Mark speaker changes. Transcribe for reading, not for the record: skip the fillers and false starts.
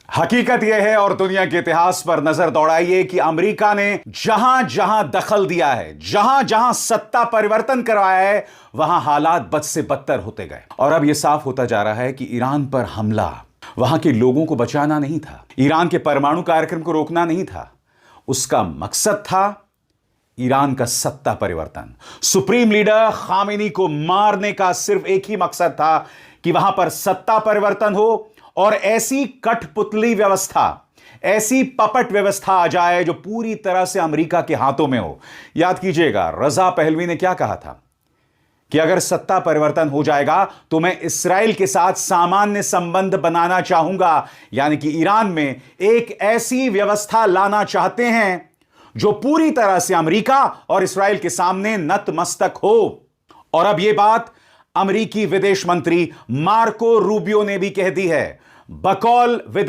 Speaker 1: हकीकत यह है और दुनिया के इतिहास पर नजर दौड़ाइए कि अमेरिका ने जहां जहां दखल दिया है, जहां जहां सत्ता परिवर्तन करवाया है, वहां हालात बद से बदतर होते गए। और अब यह साफ होता जा रहा है कि ईरान पर हमला वहां के लोगों को बचाना नहीं था, ईरान के परमाणु कार्यक्रम को रोकना नहीं था, उसका मकसद था ईरान का सत्ता परिवर्तन। सुप्रीम लीडर खामेनी को मारने का सिर्फ एक ही मकसद था कि वहां पर सत्ता परिवर्तन हो और ऐसी कठपुतली व्यवस्था, ऐसी पपट व्यवस्था आ जाए जो पूरी तरह से अमेरिका के हाथों में हो। याद कीजिएगा, रजा पहलवी ने क्या कहा था कि अगर सत्ता परिवर्तन हो जाएगा तो मैं इस्राएल के साथ सामान्य संबंध बनाना चाहूंगा। यानी कि ईरान में एक ऐसी व्यवस्था लाना चाहते हैं जो पूरी तरह से अमेरिका और इस्राएल के सामने नतमस्तक हो। और अब यह बात अमेरिकी विदेश मंत्री मार्को रूबियो ने भी कह दी है, बकौल विदेश